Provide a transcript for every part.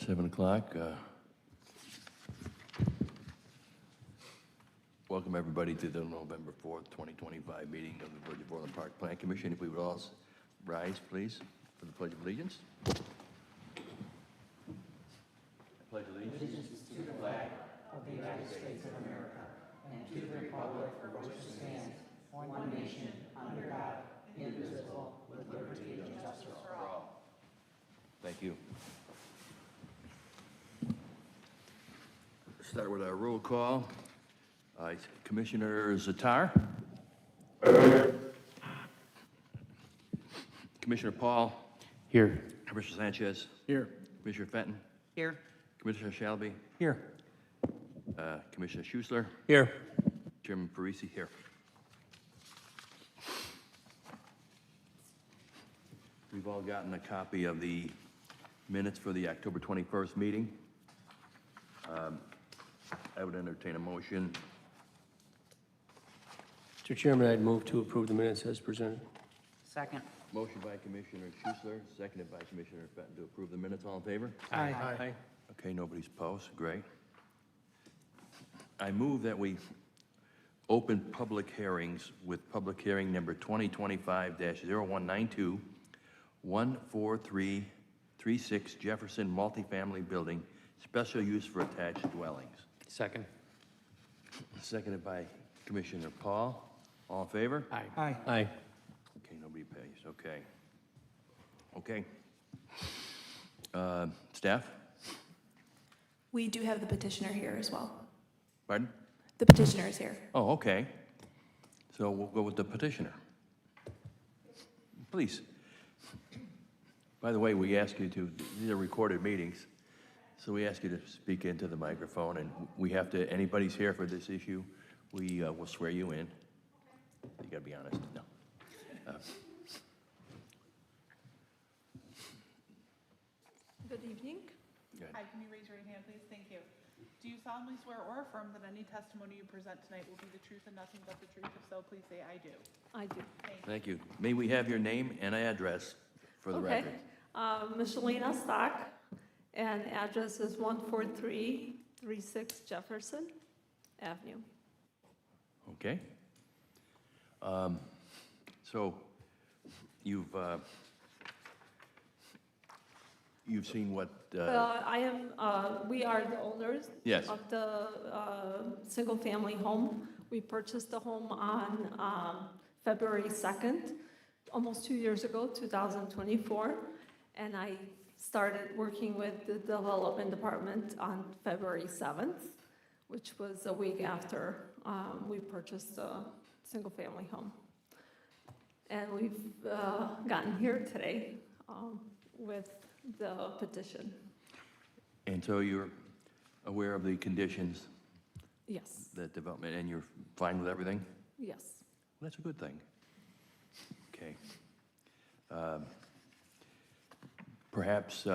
7 o'clock. Welcome everybody to the November 4th, 2025 meeting of the Village of Orland Park Plan Commission. If we would all rise, please, for the Pledge of Allegiance. I pledge allegiance To the flag of the United States of America and to the republic for which it stands, one nation, under God, indivisible, with liberty and justice for all. Thank you. Start with our roll call. Commissioner Zatar. Commissioner Paul. Here. Commissioner Sanchez. Here. Commissioner Fenton. Here. Commissioner Shelby. Here. Commissioner Schuessler. Here. Chairman Parisi here. We've all gotten a copy of the minutes for the October 21st meeting. I would entertain a motion. Mr. Chairman, I'd move to approve the minutes as presented. Second. Motion by Commissioner Schuessler, seconded by Commissioner Fenton to approve the minutes. All in favor? Aye. Okay, nobody's opposed. Great. I move that we open public hearings with public hearing number 2025-0192, 14336 Jefferson Multifamily Building, special use for attached dwellings. Second. Seconded by Commissioner Paul. All in favor? Aye. Aye. Aye. Okay, nobody pays. Okay. Okay. Staff? We do have the petitioner here as well. Pardon? The petitioner is here. Oh, okay. So we'll go with the petitioner. Please. By the way, we ask you to, these are recorded meetings, so we ask you to speak into the microphone, and we have to, anybody's here for this issue, we will swear you in. You gotta be honest. No. Good evening. Good. Hi, can you raise your right hand, please? Thank you. Do you solemnly swear or affirm that any testimony you present tonight will be the truth and nothing but the truth? If so, please say, I do. I do. Thank you. May we have your name and address for the record? Michelina Stock, and address is 14336 Jefferson Avenue. Okay. So you've seen what? We are the owners Yes. of the single-family home. We purchased the home on February 2nd, almost 2 years ago, 2024, and I started working with the development department on February 7th, which was a week after we purchased a single-family home. And we've gotten here today with the petition. And so you're aware of the conditions, Yes, that development, and you're fine with everything? yes. That's a good thing. Okay. Perhaps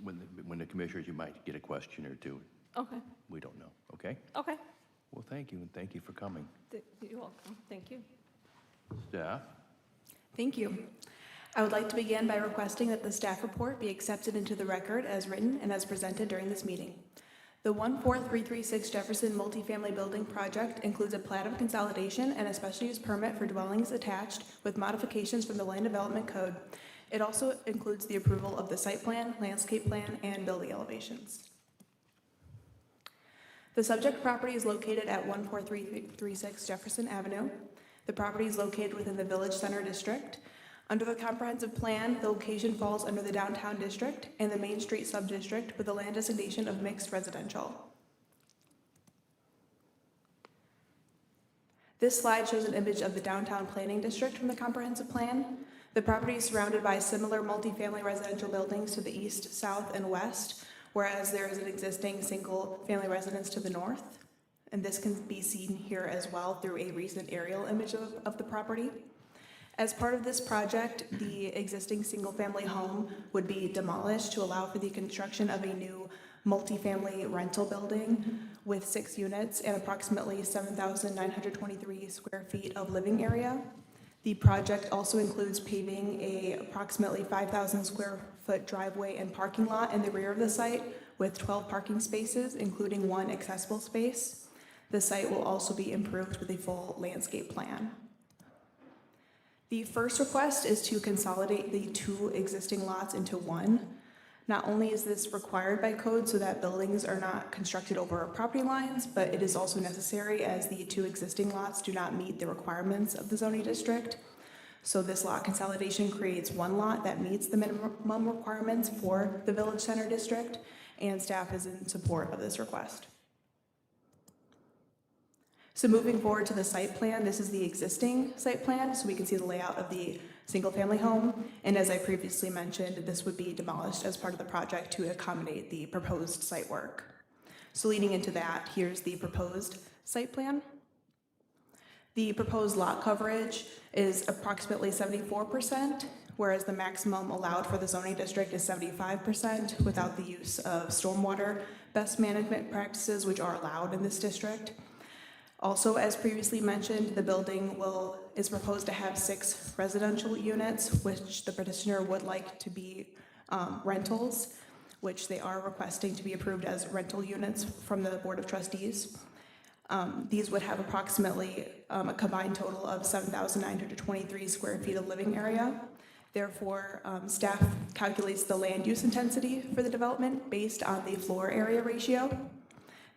when the commissioners, you might get a question or two. Okay, We don't know. Okay? okay. Well, thank you, and thank you for coming. You're welcome. Thank you. Staff? Thank you. I would like to begin by requesting that the staff report be accepted into the record as written and as presented during this meeting. The 14336 Jefferson Multifamily Building project includes a plat of consolidation and a special use permit for dwellings attached with modifications from the Land Development Code. It also includes the approval of the site plan, landscape plan, and building elevations. The subject property is located at 14336 Jefferson Avenue. The property is located within the Village Center District. Under the comprehensive plan, the location falls under the downtown district and the Main Street subdistrict with a land designation of mixed residential. This slide shows an image of the downtown planning district from the comprehensive plan. The property is surrounded by similar multifamily residential buildings to the east, south, and west, whereas there is an existing single-family residence to the north. And this can be seen here as well through a recent aerial image of the property. As part of this project, the existing single-family home would be demolished to allow for the construction of a new multifamily rental building with 6 units and approximately 7,923 square feet of living area. The project also includes paving a approximately 5,000 square 6-foot driveway and parking lot in the rear of the site with 12 parking spaces, including 1 accessible space. The site will also be improved with a full landscape plan. The first request is to consolidate the 2 existing lots into 1. Not only is this required by code so that buildings are not constructed over property lines, but it is also necessary as the 2 existing lots do not meet the requirements of the zoning district. So this lot consolidation creates 1 lot that meets the minimum requirements for the Village Center District, and staff is in support of this request. So moving forward to the site plan, this is the existing site plan, so we can see the layout of the single-family home. And as I previously mentioned, this would be demolished as part of the project to accommodate the proposed site work. So leading into that, here's the proposed site plan. The proposed lot coverage is approximately 74%, whereas the maximum allowed for the zoning district is 75% without the use of stormwater best management practices, which are allowed in this district. Also, as previously mentioned, the building is proposed to have 6 residential units, which the petitioner would like to be rentals, which they are requesting to be approved as rental units from the Board of Trustees. These would have approximately a combined total of 7,923 square feet of living area. Therefore, staff calculates the land use intensity for the development based on the floor area ratio.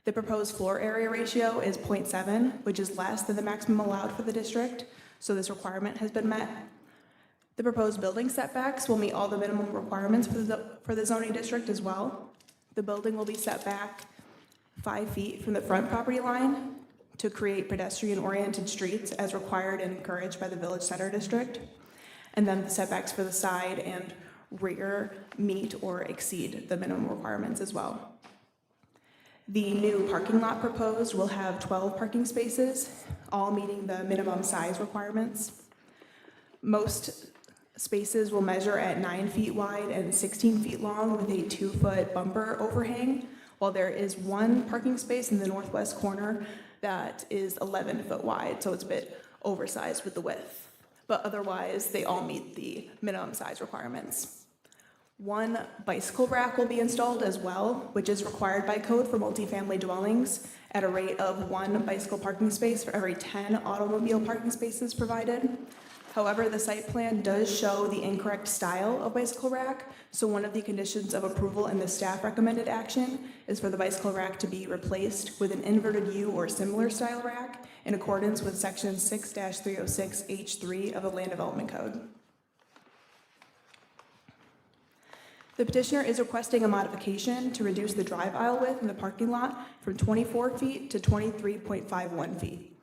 The proposed floor area ratio is 0.7, which is less than the maximum allowed for the district, so this requirement has been met. The proposed building setbacks will meet all the minimum requirements for the zoning district as well. The building will be set back 5 feet from the front property line to create pedestrian-oriented streets as required and encouraged by the Village Center District. And then the setbacks for the side and rear meet or exceed the minimum requirements as well. The new parking lot proposed will have 12 parking spaces, all meeting the minimum size requirements. Most spaces will measure at 9 feet wide and 16 feet long with a 2-foot bumper overhang, while there is 1 parking space in the northwest corner that is 11 foot wide, so it's a bit oversized with the width. But otherwise, they all meet the minimum size requirements. 1 bicycle rack will be installed as well, which is required by code for multifamily dwellings at a rate of 1 bicycle parking space for every 10 automobile parking spaces provided. However, the site plan does show the incorrect style of bicycle rack, so one of the conditions of approval in the staff recommended action is for the bicycle rack to be replaced with an inverted U or similar style rack in accordance with section 6-306H3 of the Land Development Code. The petitioner is requesting a modification to reduce the drive aisle width in the parking lot from 24 feet to 23.51 feet.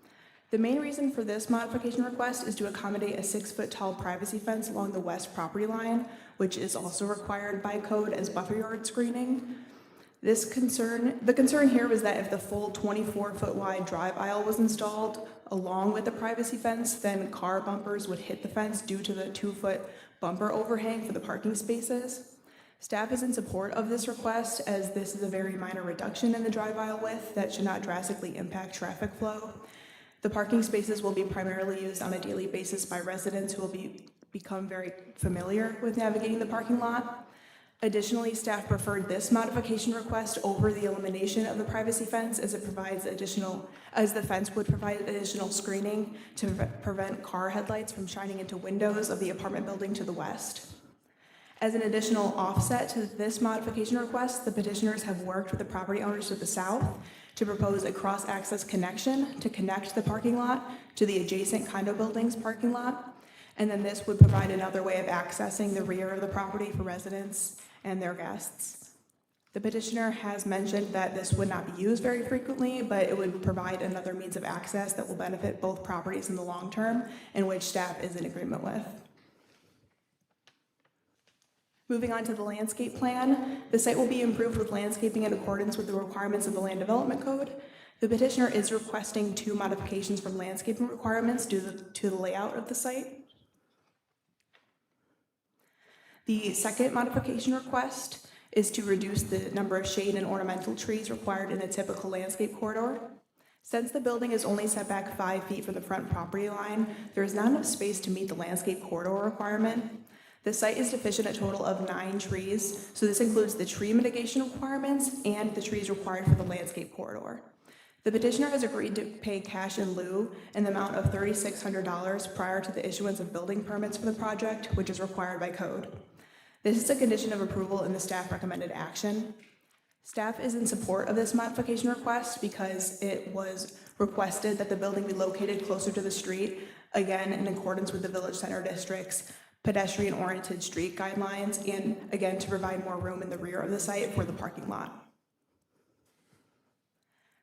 The main reason for this modification request is to accommodate a 6-foot tall privacy fence along the west property line, which is also required by code as buffer yard screening. The concern here was that if the full 24-foot wide drive aisle was installed along with the privacy fence, then car bumpers would hit the fence due to the 2-foot bumper overhang for the parking spaces. Staff is in support of this request as this is a very minor reduction in the drive aisle width that should not drastically impact traffic flow. The parking spaces will be primarily used on a daily basis by residents who will become very familiar with navigating the parking lot. Additionally, staff preferred this modification request over the elimination of the privacy fence as the fence would provide additional screening to prevent car headlights from shining into windows of the apartment building to the west. As an additional offset to this modification request, the petitioners have worked with the property owners to the south to propose a cross-access connection to connect the parking lot to the adjacent condo building's parking lot. And then this would provide another way of accessing the rear of the property for residents and their guests. The petitioner has mentioned that this would not be used very frequently, but it would provide another means of access that will benefit both properties in the long term, and which staff is in agreement with. Moving on to the landscape plan, the site will be improved with landscaping in accordance with the requirements of the Land Development Code. The petitioner is requesting 2 modifications from landscaping requirements due to the layout of the site. The second modification request is to reduce the number of shade and ornamental trees required in a typical landscape corridor. Since the building is only set back 5 feet from the front property line, there is not enough space to meet the landscape corridor requirement. The site is deficient a total of 9 trees, so this includes the tree mitigation requirements and the trees required for the landscape corridor. The petitioner has agreed to pay cash in lieu in the amount of $3,600 prior to the issuance of building permits for the project, which is required by code. This is a condition of approval in the staff recommended action. Staff is in support of this modification request because it was requested that the building be located closer to the street, again in accordance with the Village Center District's pedestrian-oriented street guidelines, and again to provide more room in the rear of the site for the parking lot.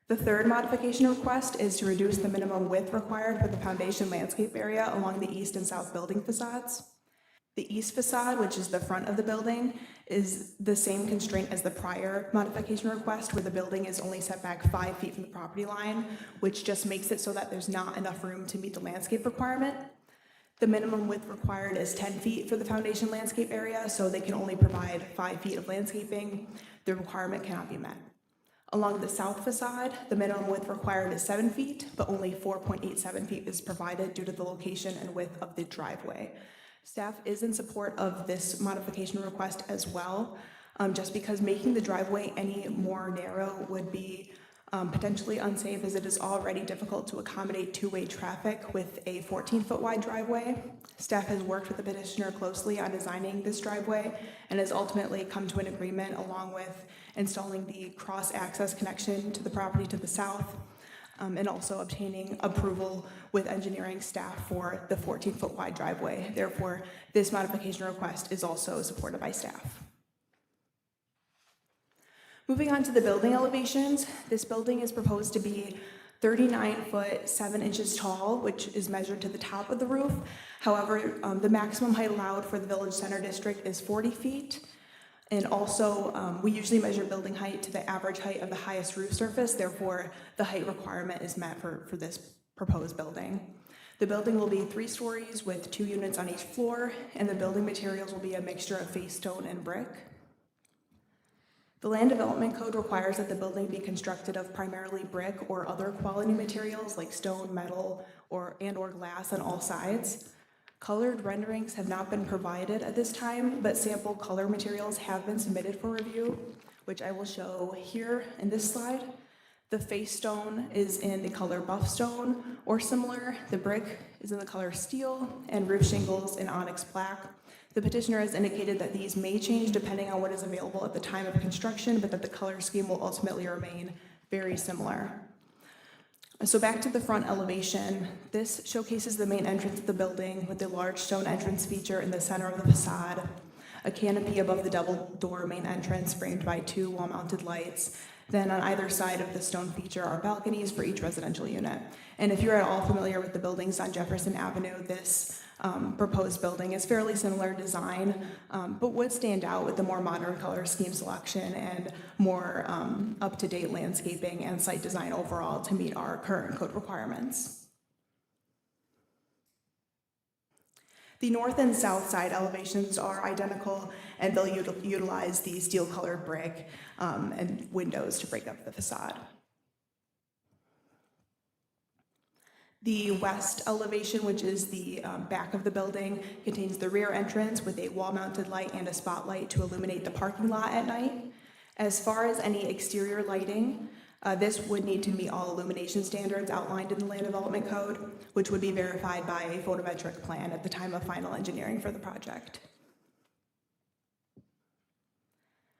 The third modification request is to reduce the minimum width required for the foundation landscape area along the east and south building facades. The east facade, which is the front of the building, is the same constraint as the prior modification request, where the building is only set back 5 feet from the property line, which just makes it so that there's not enough room to meet the landscape requirement. The minimum width required is 10 feet for the foundation landscape area, so they can only provide 5 feet of landscaping. The requirement cannot be met. Along the south facade, the minimum width required is 7 feet, but only 4.87 feet is provided due to the location and width of the driveway. Staff is in support of this modification request as well, just because making the driveway any more narrow would be potentially unsafe, as it is already difficult to accommodate two-way traffic with a 14-foot wide driveway. Staff has worked with the petitioner closely on designing this driveway and has ultimately come to an agreement along with installing the cross-access connection to the property to the south, and also obtaining approval with engineering staff for the 14-foot wide driveway. Therefore, this modification request is also supported by staff. Moving on to the building elevations, this building is proposed to be 39 foot 7 inches tall, which is measured to the top of the roof. However, the maximum height allowed for the Village Center District is 40 feet. And also, we usually measure building height to the average height of the highest roof surface. Therefore, the height requirement is met for this proposed building. The building will be 3 stories with 2 units on each floor, and the building materials will be a mixture of face stone and brick. The Land Development Code requires that the building be constructed of primarily brick or other quality materials like stone, metal, or glass on all sides. Colored renderings have not been provided at this time, but sample color materials have been submitted for review, which I will show here in this slide. The face stone is in the color buff stone or similar. The brick is in the color steel, and roof shingles in onyx black. The petitioner has indicated that these may change depending on what is available at the time of construction, but that the color scheme will ultimately remain very similar. So back to the front elevation, this showcases the main entrance of the building with the large stone entrance feature in the center of the facade, a canopy above the double door main entrance framed by 2 wall-mounted lights. Then on either side of the stone feature are balconies for each residential unit. And if you're at all familiar with the buildings on Jefferson Avenue, this proposed building is fairly similar design, but would stand out with the more modern color scheme selection and more up-to-date landscaping and site design overall to meet our current code requirements. The north and south side elevations are identical, and they'll utilize the steel-colored brick and windows to break up the facade. The west elevation, which is the back of the building, contains the rear entrance with a wall-mounted light and a spotlight to illuminate the parking lot at night. As far as any exterior lighting, this would need to meet all illumination standards outlined in the Land Development Code, which would be verified by a photometric plan at the time of final engineering for the project.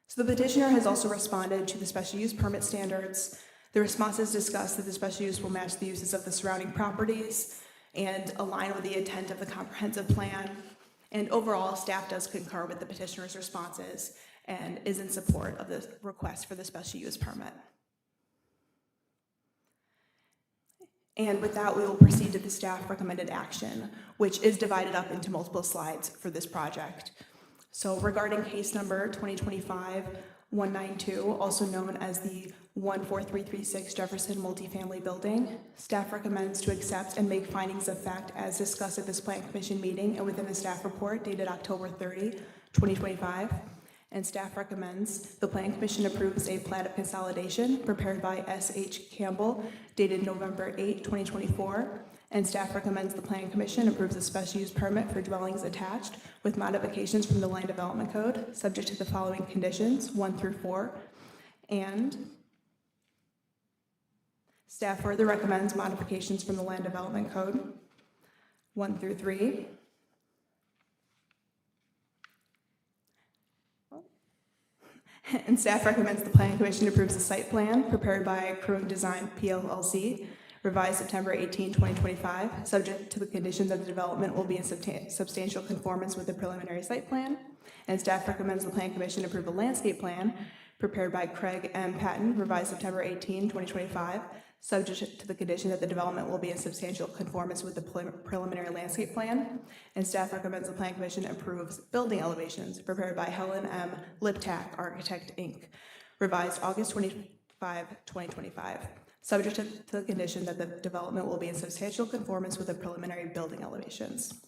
So the petitioner has also responded to the special use permit standards. The responses discuss that the special use will match the uses of the surrounding properties and align with the intent of the comprehensive plan. And overall, staff does concur with the petitioner's responses and is in support of the request for the special use permit. And with that, we will proceed to the staff recommended action, which is divided up into multiple slides for this project. So regarding case number 2025-192, also known as the 14336 Jefferson multifamily building, staff recommends to accept and make findings of fact as discussed at this Plan Commission meeting and within the staff report dated October 30, 2025. And staff recommends the Plan Commission approves a plat of consolidation prepared by S.H. Campbell dated November 8, 2024, And staff recommends the Planning Commission approves a special use permit for dwellings attached with modifications from the Land Development Code, subject to the following conditions, 1 through 4. And staff further recommends modifications from the Land Development Code, 1 through 3. And staff recommends the Planning Commission approves the site plan prepared by Croon Design PLLC, revised September 18, 2025, subject to the condition that the development will be in substantial conformance with the preliminary site plan. And staff recommends the Planning Commission approve a landscape plan prepared by Craig M. Patton, revised September 18, 2025, subject to the condition that the development will be in substantial conformance with the preliminary landscape plan. And staff recommends the Planning Commission approves building elevations prepared by Helen M. Liptak, Architect, Inc., revised August 25, 2025, subject to the condition that the development will be in substantial conformance with the preliminary building elevations.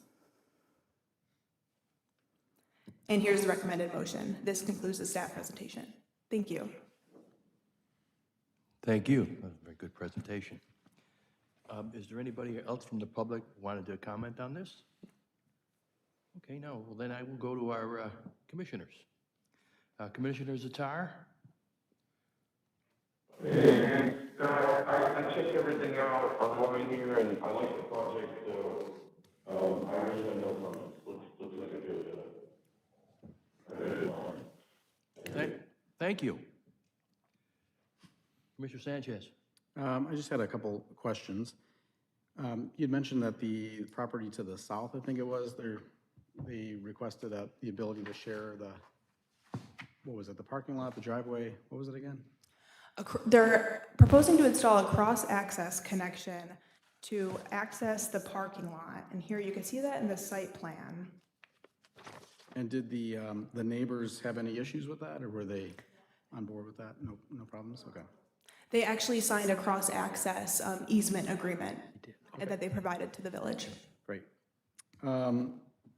And here's the recommended motion. This concludes the staff presentation. Thank you. Thank you. That was a very good presentation. Is there anybody else from the public who wanted to comment on this? Okay, no. Well, then I will go to our commissioners. Commissioner Zatar? And I checked everything out online here, and I like the project, so I really have no comments. Looks like a good Thank you. Commissioner Sanchez? I just had a couple questions. You'd mentioned that the property to the south, I think it was, they requested the ability to share what was it, the parking lot, the driveway, what was it again? They're proposing to install a cross-access connection to access the parking lot. And here you can see that in the site plan. And did the neighbors have any issues with that, or were they on board with that? No problems? Okay. They actually signed a cross-access easement agreement that they provided to the village. Great.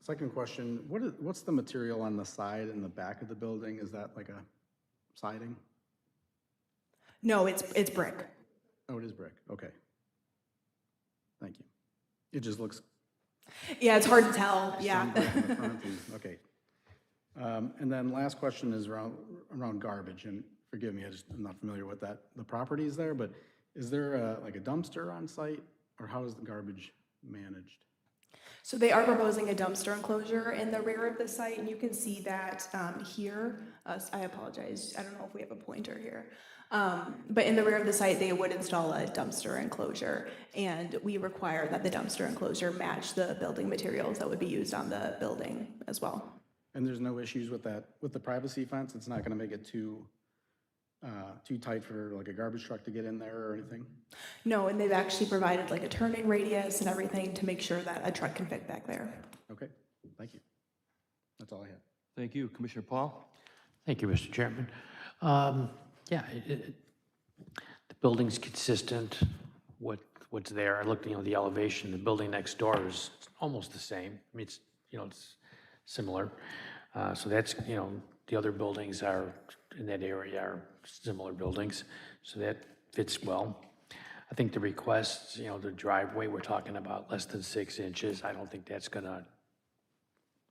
Second question, what's the material on the side and the back of the building? Is that like a siding? No, it's brick. Oh, it is brick. Okay. Thank you. It just looks Yeah, it's hard to tell, yeah. some brick in the front and- Okay. And then last question is around garbage, and forgive me, I'm not familiar with that, the properties there, but is there like a dumpster on site, or how is the garbage managed? So they are proposing a dumpster enclosure in the rear of the site, and you can see that here. I apologize, I don't know if we have a pointer here. But in the rear of the site, they would install a dumpster enclosure, and we require that the dumpster enclosure match the building materials that would be used on the building as well. And there's no issues with that, with the privacy fence? It's not gonna make it too tight for like a garbage truck to get in there or anything? No, and they've actually provided like a turning radius and everything to make sure that a truck can fit back there. Okay, thank you. That's all I had. Thank you. Commissioner Paul? Thank you, Mr. Chairman. Yeah, the building's consistent, what's there. I looked, the elevation, the building next door is almost the same. I mean, it's similar. So that's, the other buildings are, in that area are similar buildings, so that fits well. I think the requests, the driveway, we're talking about less than 6 inches. I don't think that's gonna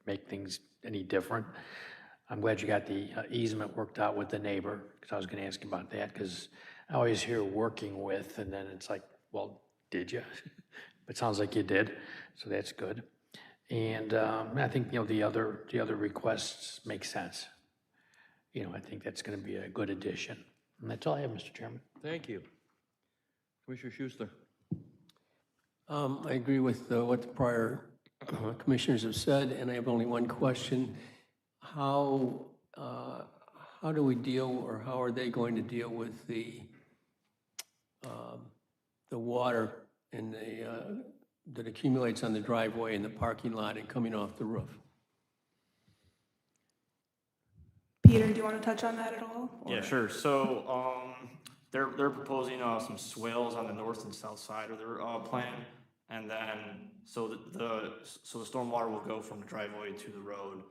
make things any different. I'm glad you got the easement worked out with the neighbor, because I was gonna ask about that, because I always hear working with, and then it's like, well, did you? But it sounds like you did, so that's good. And I think, the other requests make sense. I think that's gonna be a good addition. And that's all I have, Mr. Chairman. Thank you. Commissioner Schuster? I agree with what the prior commissioners have said, and I have only one question. How do we deal, or how are they going to deal with the water and that accumulates on the driveway and the parking lot and coming off the roof? Peter, do you want to touch on that at all? Yeah, sure. So they're proposing some swales on the north and south side of their plan, and then so the stormwater will go from the driveway to the road,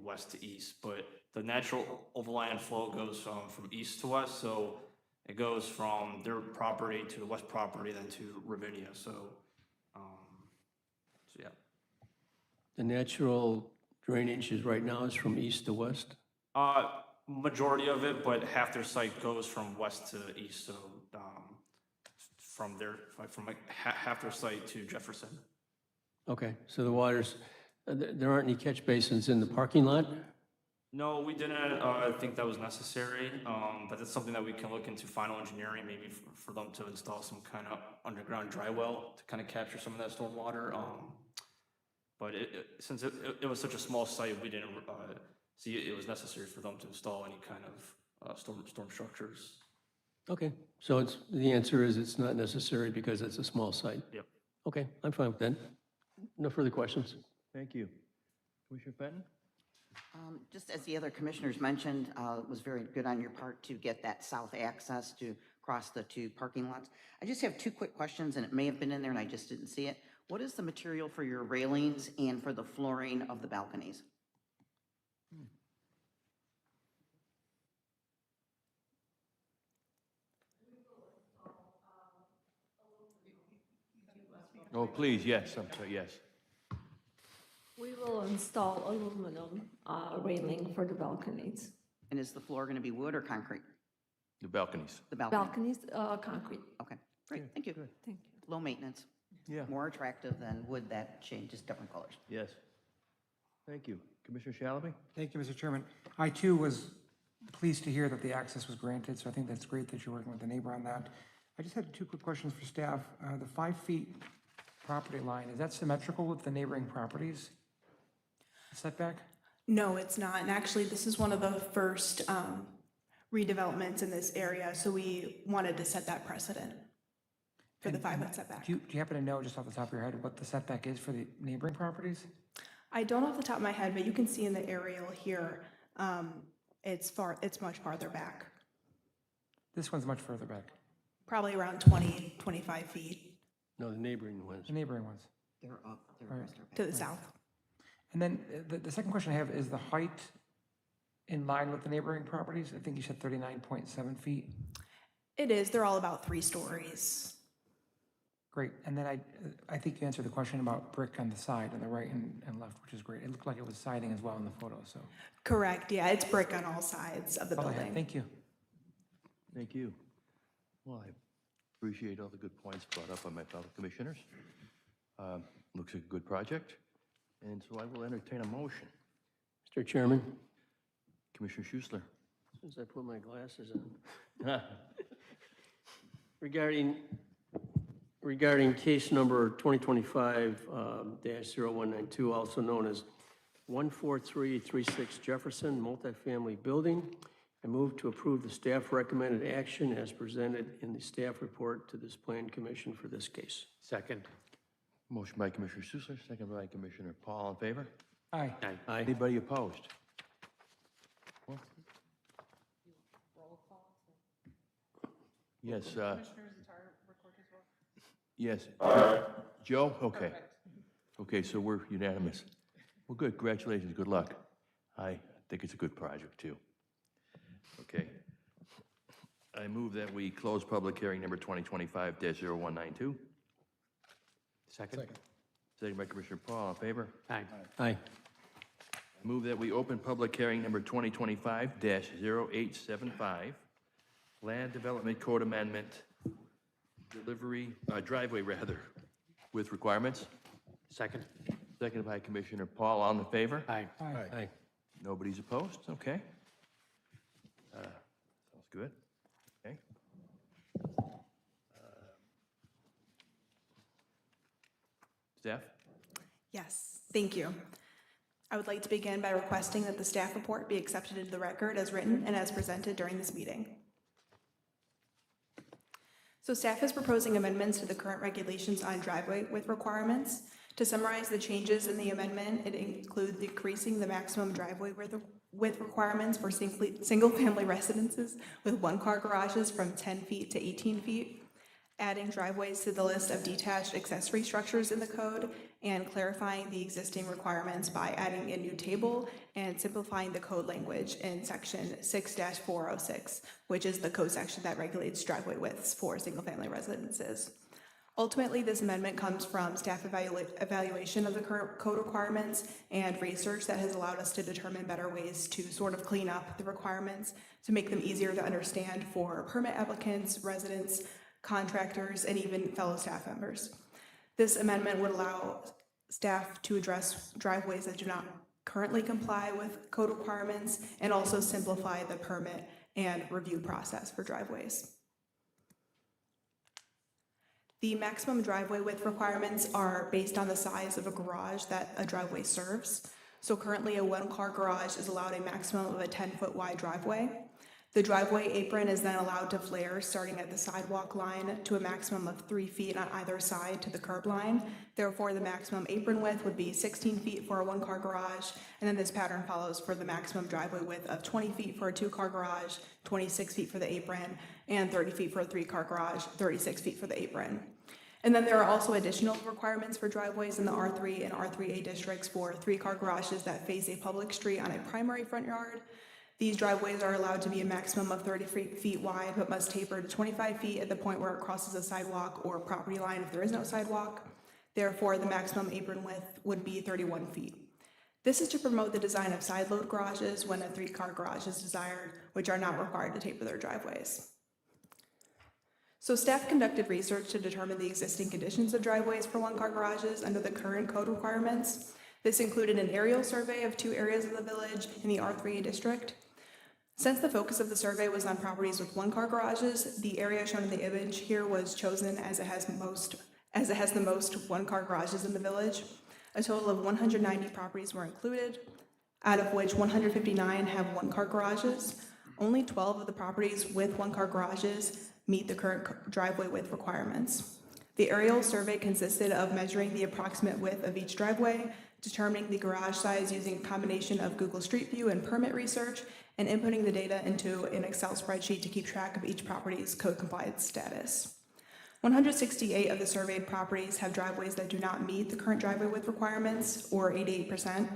west to east. But the natural overland flow goes from east to west, so it goes from their property to the west property, then to Ravinia. So the natural drainage is right now is from east to west? Majority of it, but half their site goes from west to east, so, from their, from like half their site to Jefferson. Okay, so the waters, there aren't any catch basins in the parking lot? No, we didn't, think that was necessary, but it's something that we can look into final engineering, maybe for them to install some kind of underground dry well to kind of capture some of that storm water. But since it was such a small site, we didn't, see it was necessary for them to install any kind of, storm structures. Okay, so the answer is it's not necessary because it's a small site? Yep. Okay, I'm fine with that. No further questions? Thank you. Commissioner Fenton? Just as the other commissioners mentioned, it was very good on your part to get that south access to cross the two parking lots. I just have two quick questions, and it may have been in there and I just didn't see it. What is the material for your railings and for the flooring of the balconies? Oh, please, yes, I'm sorry, yes. We will install aluminum railing for the balconies. And is the floor going to be wood or concrete? The balconies. The balcony? Balconies, concrete. Okay, great, thank you. Thank you. Low maintenance, Yeah. more attractive than wood that changes different colors. Yes. Thank you. Commissioner Shalaby? Thank you, Mr. Chairman. I too was pleased to hear that the access was granted, so I think that's great that you're working with the neighbor on that. I just had two quick questions for staff. The 5 feet property line, is that symmetrical with the neighboring properties setback? No, it's not. And actually, this is one of the first redevelopments in this area, so we wanted to set that precedent for the 5-foot setback. Do you happen to know, just off the top of your head, what the setback is for the neighboring properties? I don't off the top of my head, but you can see in the aerial here, it's much farther back, This one's much further back, probably around 20, 25 feet No, the neighboring ones. the neighboring ones. They're up, they're Right. further back. to the south. And then the second question I have is the height in line with the neighboring properties? I think you said 39.7 feet. It is, they're all about 3 stories. Great. And then I think you answered the question about brick on the side, on the right and left, which is great. It looked like it was siding as well in the photo, so. Correct, yeah, it's brick on all sides of the That's all I had. building. Thank you. Thank you. Well, I appreciate all the good points brought up by my fellow commissioners. Looks like a good project, and so I will entertain a motion. Mr. Chairman, Commissioner Schussler. since I put my glasses on. Regarding case number 2025-0192, also known as 14336 Jefferson multifamily building, I move to approve the staff recommended action as presented in the staff report to this plan commission for this case. Second. Motion by Commissioner Schussler, second by Commissioner Paul. In favor? Aye. Aye. Anybody opposed? Yes, Commissioners, it's our record as well. yes. Joe? Okay. Okay, so we're unanimous. Well, good, congratulations, good luck. I think it's a good project, too. Okay. I move that we close public hearing number 2025-0192. Second. Second by Commissioner Paul, in favor? Aye. Aye. Move that we open public hearing number 2025-0875, Land Development Code Amendment, driveway rather, with requirements. Second. Seconded by Commissioner Paul, all in favor? Aye. Aye. Nobody's opposed, okay. Sounds good, okay. Staff? Yes, thank you. I would like to begin by requesting that the staff report be accepted into the record as written and as presented during this meeting. So staff is proposing amendments to the current regulations on driveway width requirements. To summarize the changes in the amendment, it includes decreasing the maximum driveway width requirements for single-family residences with one-car garages from 10 feet to 18 feet, adding driveways to the list of detached accessory structures in the code, and clarifying the existing requirements by adding a new table and simplifying the code language in section 6-406, which is the code section that regulates driveway widths for single-family residences. Ultimately, this amendment comes from staff evaluation of the current code requirements and research that has allowed us to determine better ways to sort of clean up the requirements to make them easier to understand for permit applicants, residents, contractors, and even fellow staff members. This amendment would allow staff to address driveways that do not currently comply with code requirements and also simplify the permit and review process for driveways. The maximum driveway width requirements are based on the size of a garage that a driveway serves. So currently a one-car garage is allowed a maximum of a 10-foot wide driveway. The driveway apron is then allowed to flare starting at the sidewalk line to a maximum of 3 feet on either side to the curb line. Therefore, the maximum apron width would be 16 feet for a one-car garage, and then this pattern follows for the maximum driveway width of 20 feet for a two-car garage, 26 feet for the apron, and 30 feet for a three-car garage, 36 feet for the apron. And then there are also additional requirements for driveways in the R3 and R3A districts for three-car garages that face a public street on a primary front yard. These driveways are allowed to be a maximum of 30 feet wide, but must taper to 25 feet at the point where it crosses a sidewalk or property line if there is no sidewalk. Therefore, the maximum apron width would be 31 feet. This is to promote the design of side load garages when a three-car garage is desired, which are not required to taper their driveways. So staff conducted research to determine the existing conditions of driveways for one-car garages under the current code requirements. This included an aerial survey of 2 areas of the village in the R3A district. Since the focus of the survey was on properties with one-car garages, the area shown in the image here was chosen as it has the most one-car garages in the village. A total of 190 properties were included, out of which 159 have one-car garages. Only 12 of the properties with one-car garages meet the current driveway width requirements. The aerial survey consisted of measuring the approximate width of each driveway, determining the garage size using a combination of Google Street View and permit research, and inputting the data into an Excel spreadsheet to keep track of each property's code compliance status. 168 of the surveyed properties have driveways that do not meet the current driveway width requirements, or 88%.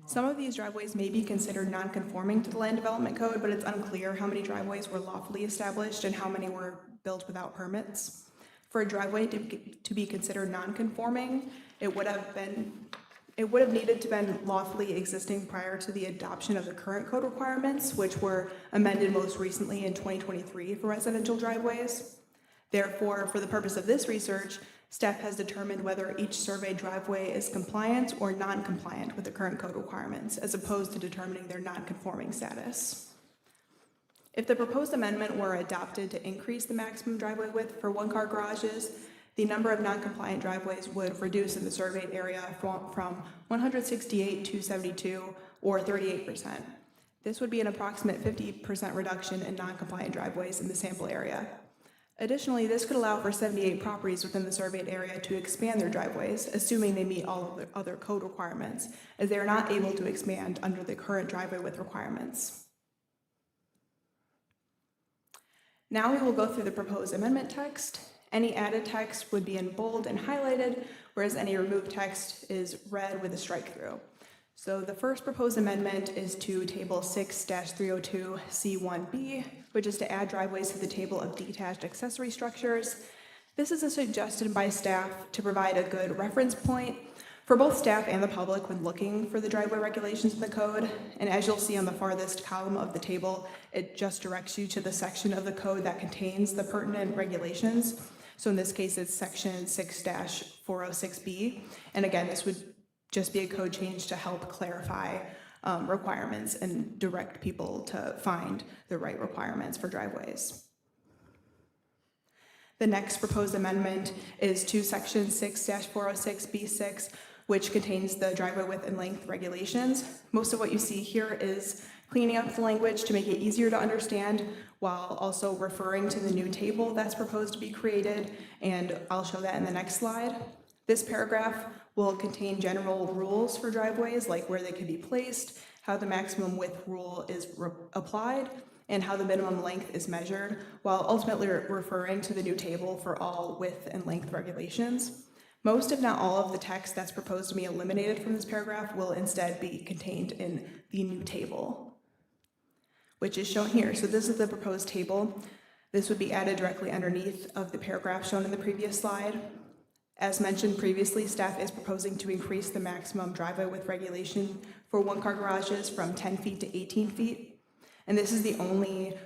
Some of these driveways may be considered non-conforming to the land development code, but it's unclear how many driveways were lawfully established and how many were built without permits. For a driveway to be considered non-conforming, it would have needed to been lawfully existing prior to the adoption of the current code requirements, which were amended most recently in 2023 for residential driveways. Therefore, for the purpose of this research, staff has determined whether each surveyed driveway is compliant or non-compliant with the current code requirements, as opposed to determining their non-conforming status. If the proposed amendment were adopted to increase the maximum driveway width for one-car garages, the number of non-compliant driveways would reduce in the surveyed area from 168 to 72, or 38%. This would be an approximate 50% reduction in non-compliant driveways in the sample area. Additionally, this could allow for 78 properties within the surveyed area to expand their driveways, assuming they meet all of the other code requirements, as they are not able to expand under the current driveway width requirements. Now we will go through the proposed amendment text. Any added text would be in bold and highlighted, whereas any removed text is red with a strike through. So the first proposed amendment is to Table 6-302 C1B, which is to add driveways to the table of detached accessory structures. This is suggested by staff to provide a good reference point for both staff and the public when looking for the driveway regulations in the code. And as you'll see on the farthest column of the table, it just directs you to the section of the code that contains the pertinent regulations. So in this case, it's section 6-406B. And again, this would just be a code change to help clarify requirements and direct people to find the right requirements for driveways. The next proposed amendment is to section 6-406B6, which contains the driveway width and length regulations. Most of what you see here is cleaning up the language to make it easier to understand, while also referring to the new table that's proposed to be created, and I'll show that in the next slide. This paragraph will contain general rules for driveways, like where they can be placed, how the maximum width rule is applied, and how the minimum length is measured, while ultimately referring to the new table for all width and length regulations. Most, if not all, of the text that's proposed to be eliminated from this paragraph will instead be contained in the new table, which is shown here. So this is the proposed table. This would be added directly underneath of the paragraph shown in the previous slide. As mentioned previously, staff is proposing to increase the maximum driveway width regulation for one-car garages from 10 feet to 18 feet. And this is the only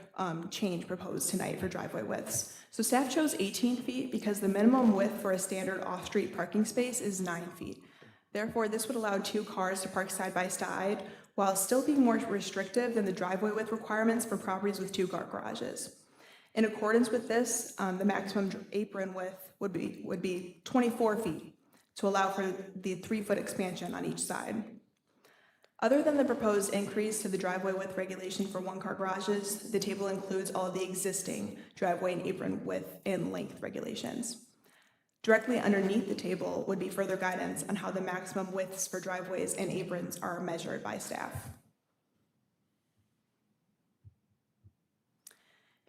change proposed tonight for driveway widths. So staff chose 18 feet because the minimum width for a standard off-street parking space is 9 feet. Therefore, this would allow 2 cars to park side by side while still being more restrictive than the driveway width requirements for properties with 2-car garages. In accordance with this, the maximum apron width would be 24 feet to allow for the 3-foot expansion on each side. Other than the proposed increase to the driveway width regulation for 1-car garages, the table includes all of the existing driveway and apron width and length regulations. Directly underneath the table would be further guidance on how the maximum widths for driveways and aprons are measured by staff.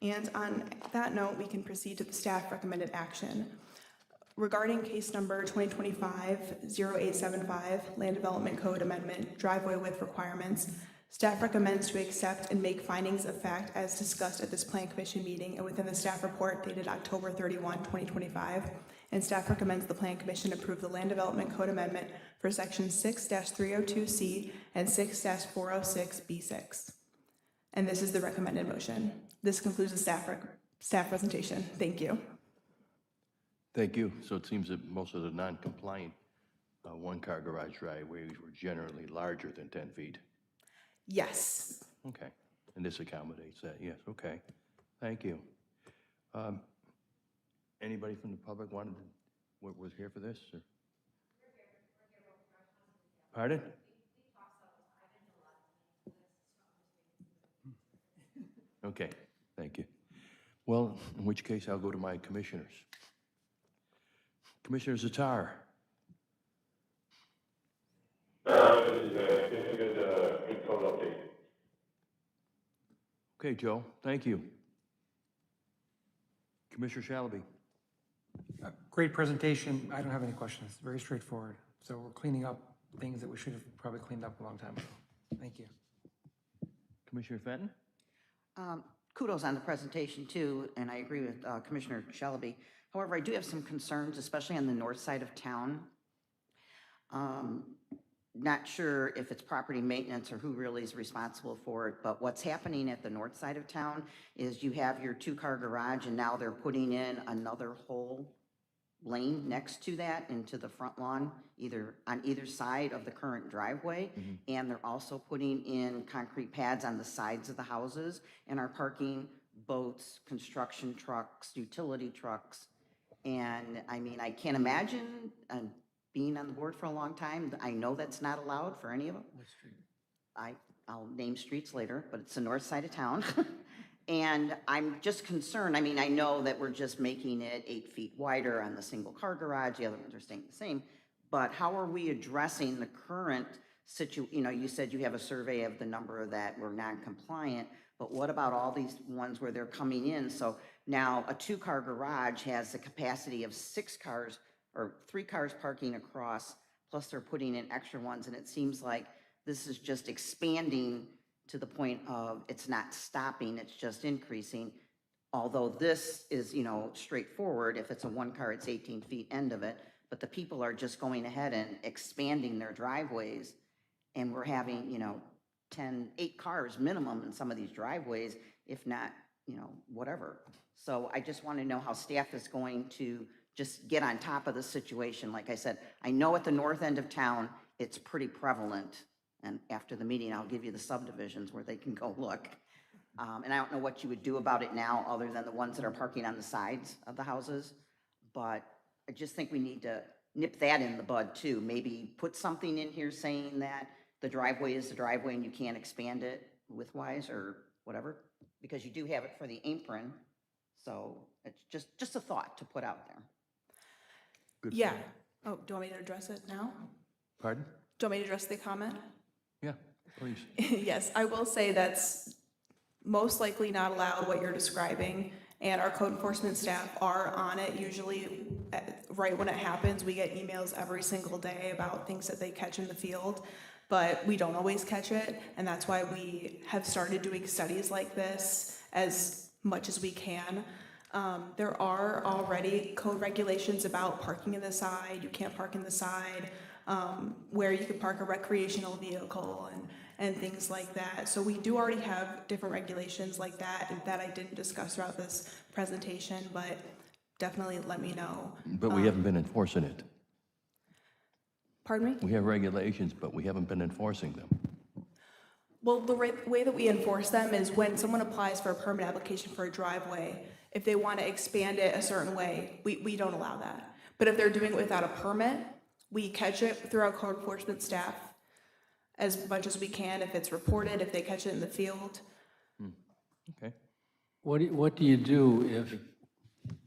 And on that note, we can proceed to the staff recommended action. Regarding case number 2025-0875, Land Development Code Amendment, driveway width requirements, staff recommends to accept and make findings of fact as discussed at this Plan Commission meeting and within the staff report dated October 31, 2025. And staff recommends the Plan Commission approve the Land Development Code Amendment for Section 6-302C and 6-406B6. And this is the recommended motion. This concludes the staff presentation. Thank you. Thank you. So it seems that most of the non-compliant one-car garage driveways were generally larger than 10 feet. Yes. Okay. And this accommodates that, yes, okay. Thank you. Anybody from the public was here for this? Or? Pardon? Okay, thank you. Well, in which case I'll go to my commissioners. Commissioner Zatar. It's a good code update. Okay, Joe, thank you. Commissioner Shalaby. Great presentation. I don't have any questions. Very straightforward. So we're cleaning up things that we should have probably cleaned up a long time ago. Thank you. Commissioner Fenton? Kudos on the presentation too, and I agree with Commissioner Shalaby. However, I do have some concerns, especially on the north side of town. Not sure if it's property maintenance or who really is responsible for it, but what's happening at the north side of town is you have your 2-car garage and now they're putting in another whole lane next to that into the front lawn, on either side of the current driveway. And they're also putting in concrete pads on the sides of the houses and are parking boats, construction trucks, utility trucks. And I mean, I can't imagine being on the board for a long time, I know that's not allowed for any of them. What street? I'll name streets later, but it's the north side of town. And I'm just concerned, I mean, I know that we're just making it 8 feet wider on the single car garage, the other ones are staying the same, but how are we addressing the current you know, you said you have a survey of the number that were non-compliant, but what about all these ones where they're coming in? So now a 2-car garage has the capacity of 6 cars or 3 cars parking across, plus they're putting in extra ones, and it seems like this is just expanding to the point of it's not stopping, it's just increasing. Although this is, you know, straightforward, if it's a 1-car, it's 18 feet end of it, but the people are just going ahead and expanding their driveways, and we're having, you know, 8 cars minimum in some of these driveways, if not, you know, whatever. So I just want to know how staff is going to just get on top of the situation. Like I said, I know at the north end of town, it's pretty prevalent. And after the meeting, I'll give you the subdivisions where they can go look. And I don't know what you would do about it now, other than the ones that are parking on the sides of the houses. But I just think we need to nip that in the bud too. Maybe put something in here saying that the driveway is the driveway and you can't expand it widthwise or whatever, because you do have it for the apron. So it's just a thought to put out there. Good Yeah. point. Oh, do you want me to address it now? Pardon? Do you want me to address the comment? Yeah, please. Yes, I will say that's most likely not allowed, what you're describing, and our code enforcement staff are on it usually right when it happens. We get emails every single day about things that they catch in the field, but we don't always catch it, and that's why we have started doing studies like this as much as we can. There are already code regulations about parking in the side. You can't park in the side, where you can park a recreational vehicle and things like that. So we do already have different regulations like that that I didn't discuss throughout this presentation, but definitely let me know. But we haven't been enforcing it. Pardon me? We have regulations, but we haven't been enforcing them. Well, the way that we enforce them is when someone applies for a permit application for a driveway, if they want to expand it a certain way, we don't allow that. But if they're doing it without a permit, we catch it through our code enforcement staff as much as we can. If it's reported, if they catch it in the field. Okay. What do you do if,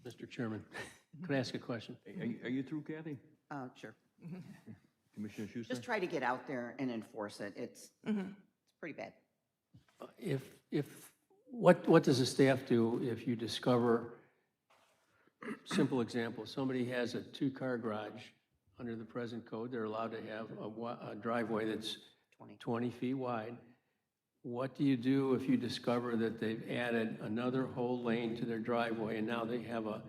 Mr. Chairman, could I ask a question? Are you through, Kathy? Sure. Commissioner Schuster? Just try to get out there and enforce it. It's pretty bad. What does the staff do if you discover, simple example, somebody has a two-car garage under the present code, they're allowed to have a driveway that's 20 feet wide. What do you do if you discover that they've added another whole lane to their driveway and now they have a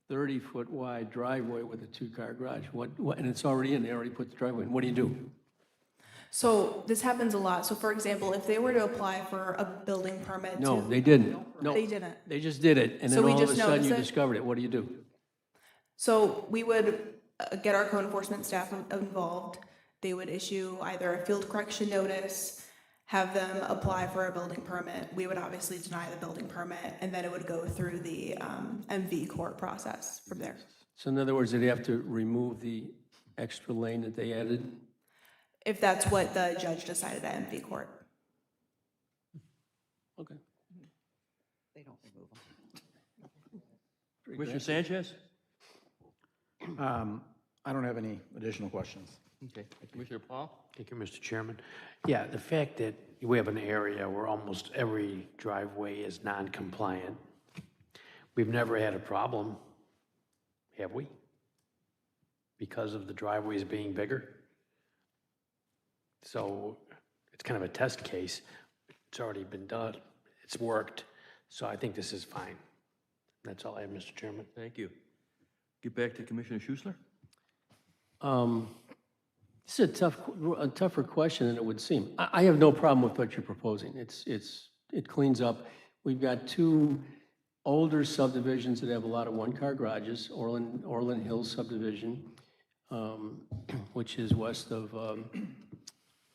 30-foot wide driveway with a two-car garage? And it's already in, they already put the driveway in. What do you do? So this happens a lot. So for example, if they were to apply for a building permit No, to, they didn't. No, they didn't. They just did it, and So then we all of a just sudden you notice it? discovered it. What do you do? So we would get our code enforcement staff involved. They would issue either a field correction notice, have them apply for a building permit. We would obviously deny the building permit, and then it would go through the MV court process from there. So in other words, they'd have to remove the extra lane that they added? If that's what the judge decided at MV court. Okay. They don't remove them. Commissioner Sanchez? I don't have any additional questions. Okay. Commissioner Paul? Thank you, Mr. Chairman. Yeah, the fact that we have an area where almost every driveway is non-compliant, we've never had a problem, have we? Because of the driveways being bigger? So it's kind of a test case. It's already been done. It's worked. So I think this is fine. That's all I have, Mr. Chairman. Thank you. Get back to Commissioner Schuster. This is a tougher question than it would seem. I have no problem with what you're proposing. It cleans up. We've got two older subdivisions that have a lot of one-car garages, Orland Hills subdivision, which is west of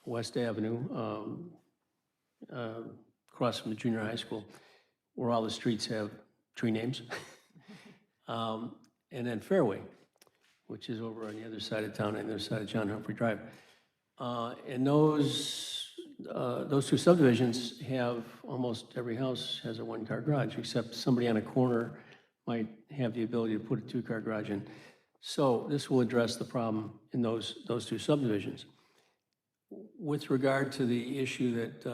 West Avenue, across from the junior high school, where all the streets have tree names. And then Fairway, which is over on the other side of town, on the other side of John Humphrey Drive. And those two subdivisions have, almost every house has a one-car garage, except somebody on a corner might have the ability to put a two-car garage in. So this will address the problem in those two subdivisions. With regard to the issue that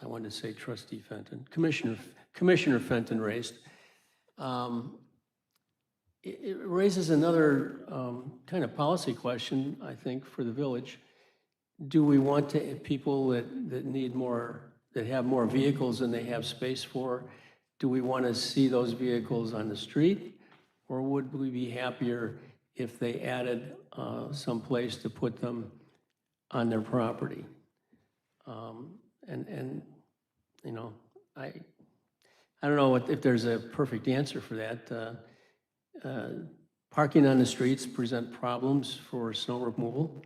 I wanted to say Trustee Fenton, Commissioner Fenton raised, it raises another kind of policy question, I think, for the village. Do we want people that need more, that have more vehicles than they have space for, do we want to see those vehicles on the street? Or would we be happier if they added some place to put them on their property? And you know, I don't know if there's a perfect answer for that. Parking on the streets present problems for snow removal.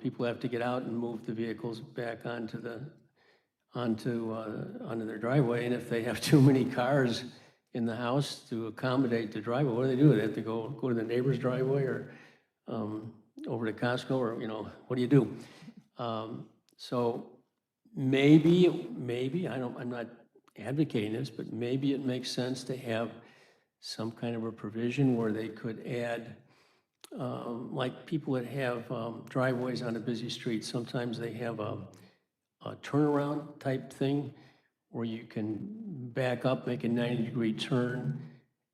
People have to get out and move the vehicles back onto their driveway, and if they have too many cars in the house to accommodate the driveway, what do they do? They have to go to the neighbor's driveway or over to Costco, or what do you do? So maybe I'm not advocating this, but maybe it makes sense to have some kind of a provision where they could add, like people that have driveways on a busy street, sometimes they have a turnaround type thing where you can back up, make a 90-degree turn,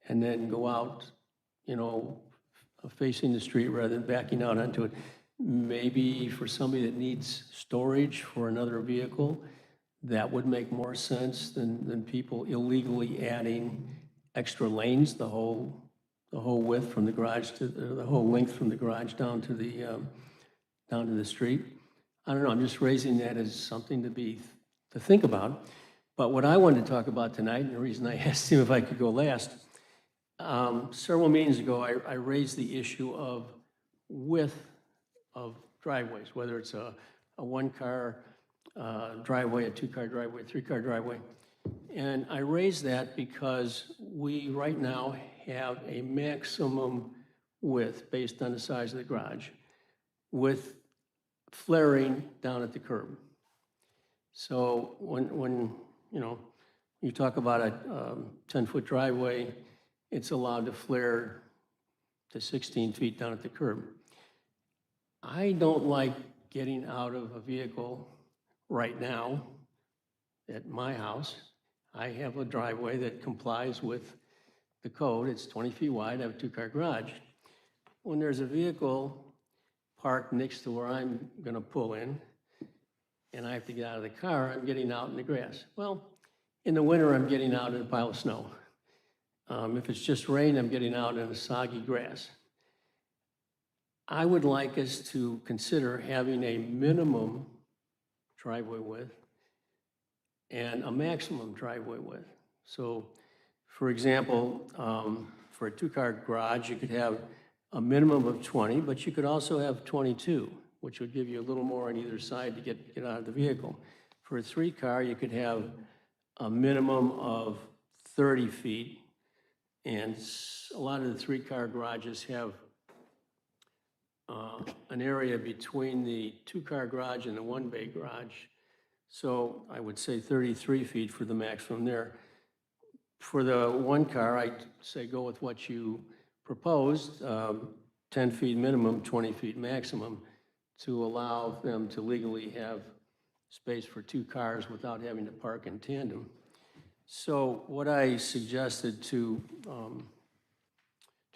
and then go out, facing the street rather than backing out onto it. Maybe for somebody that needs storage for another vehicle, that would make more sense than people illegally adding extra lanes, the whole width from the garage to, or the whole length from the garage down to the street. I don't know, I'm just raising that as something to think about. But what I wanted to talk about tonight, and the reason I asked him if I could go last, several meetings ago, I raised the issue of width of driveways, whether it's a one-car driveway, a two-car driveway, a three-car driveway. And I raised that because we right now have a maximum width based on the size of the garage with flaring down at the curb. So when you know, you talk about a 10-foot driveway, it's allowed to flare to 16 feet down at the curb. I don't like getting out of a vehicle right now at my house. I have a driveway that complies with the code. It's 20 feet wide. I have a two-car garage. When there's a vehicle parked next to where I'm going to pull in, and I have to get out of the car, I'm getting out in the grass. Well, in the winter, I'm getting out in a pile of snow. If it's just rain, I'm getting out in the soggy grass. I would like us to consider having a minimum driveway width and a maximum driveway width. So, for example, for a two-car garage, you could have a minimum of 20, but you could also have 22, which would give you a little more on either side to get out of the vehicle. For a three-car, you could have a minimum of 30 feet, and a lot of the three-car garages have an area between the two-car garage and the one-bay garage. So I would say 33 feet for the maximum there. For the one car, I'd say go with what you proposed, 10 feet minimum, 20 feet maximum, to allow them to legally have space for two cars without having to park in tandem. So what I suggested to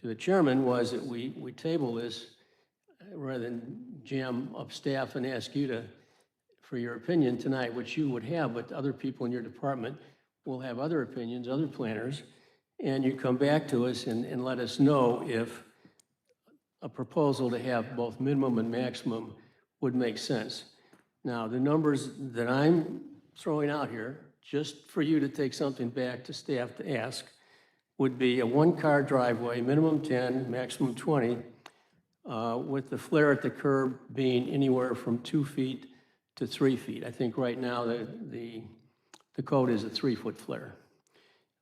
the chairman was that we table this rather than jam up staff and ask you for your opinion tonight, which you would have, but other people in your department will have other opinions, other planners, and you come back to us and let us know if a proposal to have both minimum and maximum would make sense. Now, the numbers that I'm throwing out here, just for you to take something back to staff to ask, would be a one-car driveway, minimum 10, maximum 20, with the flare at the curb being anywhere from 2 feet to 3 feet. I think right now the code is a 3-foot flare.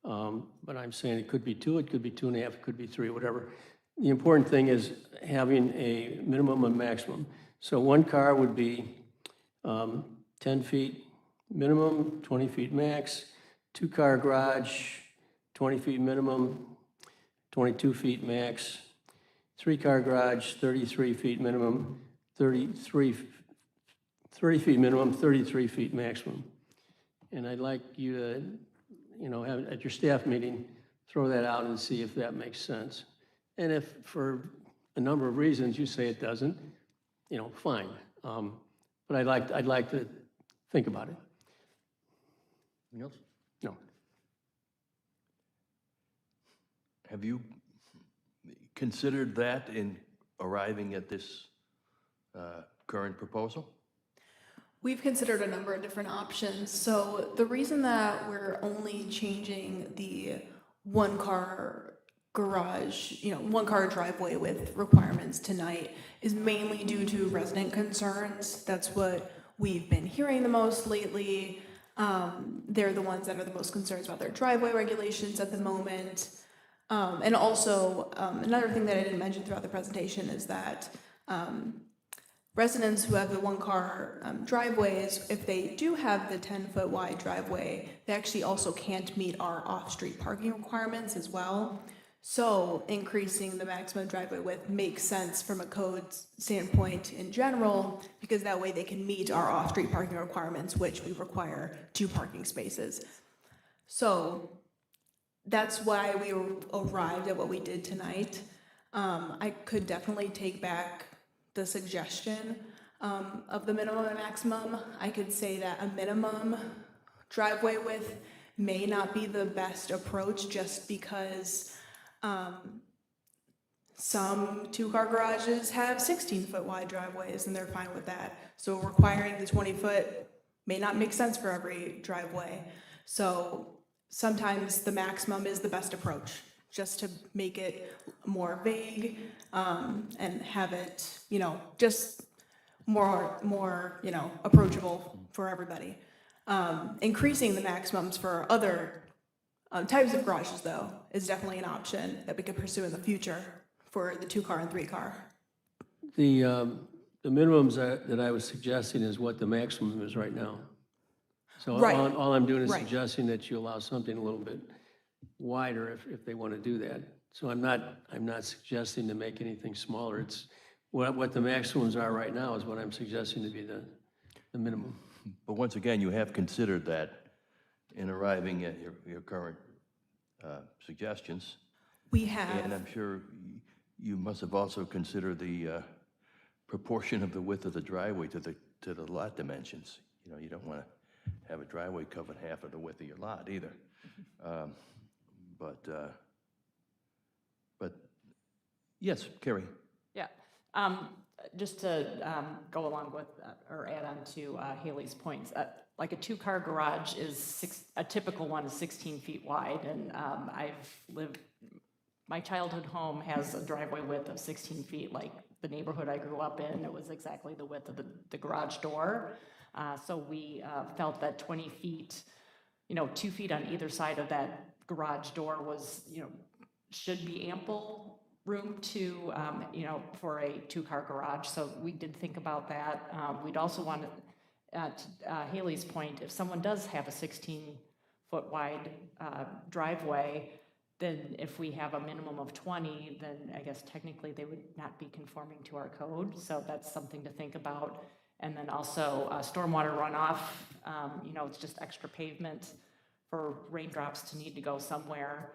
But I'm saying it could be 2, it could be 2.5, it could be 3, whatever. The important thing is having a minimum and maximum. So one car would be 10 feet minimum, 20 feet max. Two-car garage, 20 feet minimum, 22 feet max. Three-car garage, 33 feet minimum, 30 feet minimum, 33 feet maximum. And I'd like you to, you know, have, at your staff meeting, throw that out and see if that makes sense. And if for a number of reasons you say it doesn't, you know, fine. But I'd like to think about it. Anything else? No. Have you considered that in arriving at this current proposal? We've considered a number of different options. So the reason that we're only changing the one-car garage, one-car driveway with requirements tonight is mainly due to resident concerns. That's what we've been hearing the most lately. They're the ones that are the most concerned about their driveway regulations at the moment. And also, another thing that I didn't mention throughout the presentation is that residents who have the one-car driveways, if they do have the 10-foot wide driveway, they actually also can't meet our off-street parking requirements as well. So increasing the maximum driveway width makes sense from a code standpoint in general, because that way they can meet our off-street parking requirements, which we require 2 parking spaces. So that's why we arrived at what we did tonight. I could definitely take back the suggestion of the minimum and maximum. I could say that a minimum driveway width may not be the best approach just because some two-car garages have 16-foot wide driveways and they're fine with that. So requiring the 20-foot may not make sense for every driveway. So sometimes the maximum is the best approach, just to make it more vague and have it, just more, approachable for everybody. Increasing the maximums for other types of garages, though, is definitely an option that we could pursue in the future for the 2-car and 3-car. The minimums that I was suggesting is what the maximum is right now. So Right. all I'm doing is Right. suggesting that you allow something a little bit wider if they want to do that. So I'm not suggesting to make anything smaller. It's what the maximums are right now is what I'm suggesting to be the minimum. But once again, you have considered that in arriving at your current suggestions. We have. And I'm sure you must have also considered the proportion of the width of the driveway to the lot dimensions. You don't want to have a driveway cover half of the width of your lot either. But yes, Carrie. Yeah, just to go along with, or add on to Haley's points, like a 2-car garage is a typical one is 16 feet wide, and my childhood home has a driveway width of 16 feet, like the neighborhood I grew up in, it was exactly the width of the garage door. So we felt that 20 feet, 2 feet on either side of that garage door was, should be ample room to, for a 2-car garage. So we did think about that. We'd also want to, at Haley's point, if someone does have a 16-foot wide driveway, then if we have a minimum of 20, then I guess technically they would not be conforming to our code. So that's something to think about. And then also stormwater runoff, it's just extra pavement for raindrops to need to go somewhere.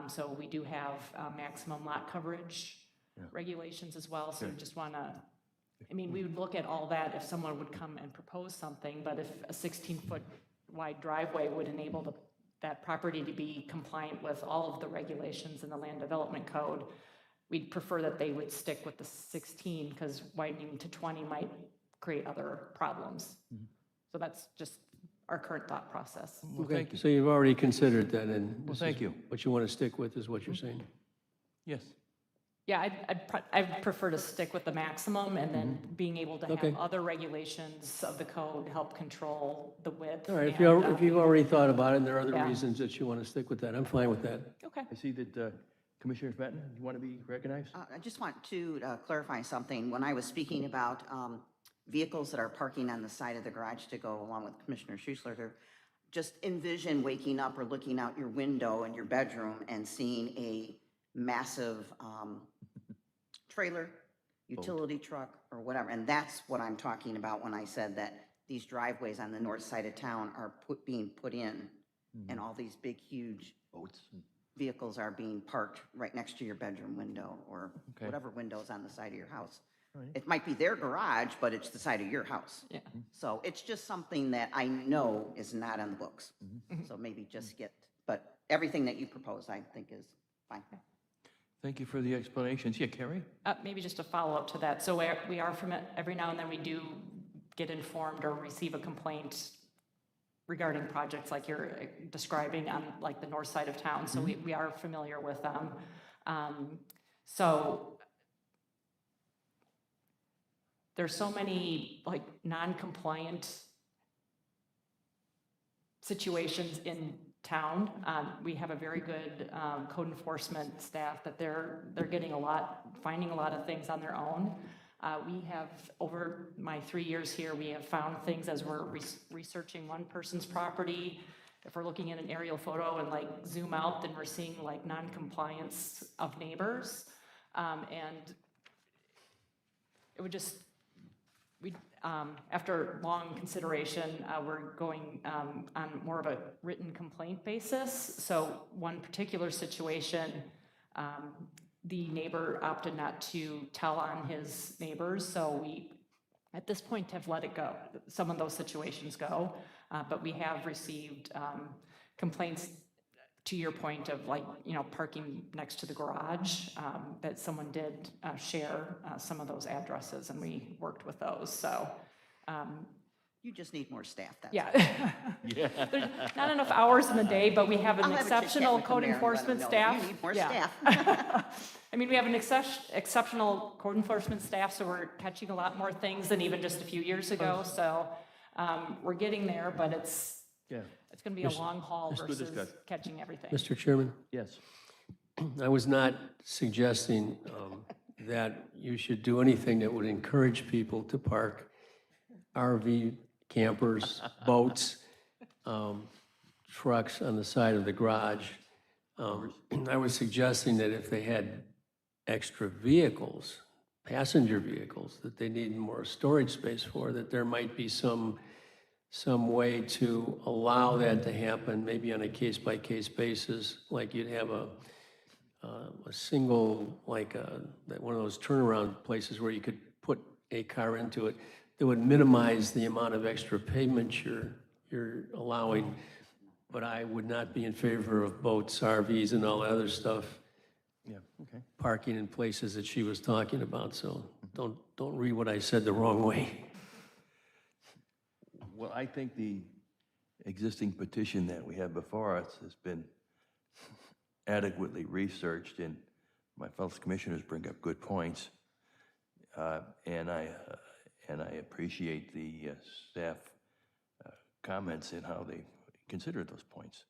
So we do have maximum lot coverage regulations as well. So we just want to, we would look at all that if someone would come and propose something, but if a 16-foot wide driveway would enable that property to be compliant with all of the regulations in the land development code, we'd prefer that they would stick with the 16 because widening to 20 might create other problems. So that's just our current thought process. Well, thank you. So you've already considered that, and Well, thank you. what you want to stick with is what you're saying. Yes. Yeah, I'd prefer to stick with the maximum and then being able to Okay. have other regulations of the code help control the width. All right, if and, you've already thought about it and there are other Yeah. reasons that you want to stick with that, I'm fine with that. Okay. I see that Commissioner Benton, you want to be recognized? I just want to clarify something. When I was speaking about vehicles that are parking on the side of the garage to go along with Commissioner Schuessler, just envision waking up or looking out your window in your bedroom and seeing a massive trailer, utility truck, or whatever. And that's what I'm talking about when I said that these driveways on the north side of town are being put in, and all these big, huge Boats. vehicles are being parked right next to your bedroom window or Okay. whatever window's on the side of your house. Right. It might be their garage, but it's the side of your house. Yeah. So it's just something that I know is not on the books. So maybe just but everything that you propose, I think is fine. Thank you for the explanations. Yeah, Carrie? Maybe just a follow-up to that. So we are from every now and then we do get informed or receive a complaint regarding projects like you're describing on like the north side of town. So we are familiar with them. So there's so many like non-compliant situations in town. We have a very good code enforcement staff that they're finding a lot of things on their own. We have, over my 3 years here, we have found things as we're researching one person's property. If we're looking at an aerial photo and like zoom out, then we're seeing like non-compliance of neighbors. And it would just, after long consideration, we're going on more of a written complaint basis. So one particular situation, the neighbor opted not to tell on his neighbors, so we at this point have let it go, some of those situations go, but we have received complaints to your point of like, parking next to the garage, that someone did share some of those addresses, and we worked with those, so. You just need more staff, that's all. Yeah. There's not enough hours in the day, but we have an I'll have a chit-chat exceptional with the code mayor and let him enforcement know, staff. You need more Yeah. staff. I mean, we have an exceptional code enforcement staff, so we're catching a lot more things than even just a few years ago. So we're getting there, but it's Yeah. going to be a long haul Let's do this, versus guys. catching everything. Mr. Chairman, Yes. I was not suggesting that you should do anything that would encourage people to park RV campers, boats, trucks on the side of the garage. I was suggesting that if they had extra vehicles, passenger vehicles, that they need more storage space for, that there might be some way to allow that to happen, maybe on a case-by-case basis, like you'd have a single, like one of those turnaround places where you could put a car into it, that would minimize the amount of extra pavement you're allowing. But I would not be in favor of boats, RVs, and all that other stuff, Yeah, okay. parking in places that she was talking about, so don't read what I said the wrong way. Well, I think the existing petition that we have before us has been adequately researched, and my fellow commissioners bring up good points. And I appreciate the staff comments and how they consider those points.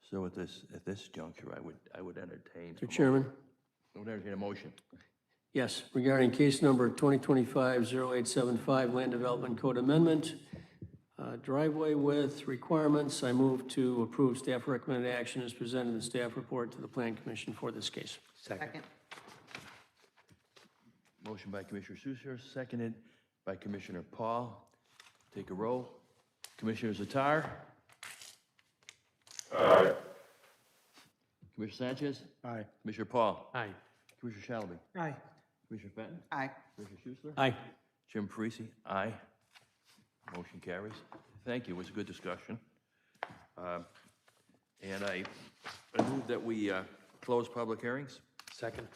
So at this juncture, I would entertain. Mr. Chairman? I would entertain a motion. Yes, regarding case number 2025-0875, Land Development Code Amendment, driveway width requirements, I move to approve staff recommended action as presented in the staff report to the Plan Commission for this case. Second. Motion by Commissioner Suser, seconded by Commissioner Paul. Take a roll. Commissioner Zatar? Aye. Commissioner Sanchez? Aye. Commissioner Paul? Aye. Commissioner Shalby? Aye. Commissioner Fenton? Aye. Commissioner Schussler? Aye. Jim Parisi? Aye. Motion carries. Thank you, it was a good discussion. And I move that we close public hearings. Second.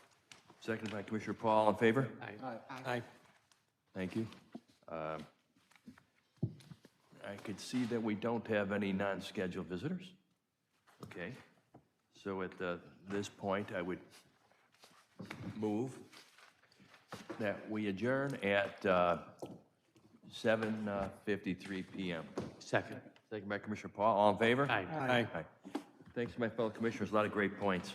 Seconded by Commissioner Paul, in favor? Aye. Aye. Thank you. I could see that we don't have any non-scheduled visitors. Okay. So at this point, I would move that we adjourn at 7:53 p.m. Second. Second by Commissioner Paul. All in favor? Aye. Aye. Thanks to my fellow commissioners. A lot of great points.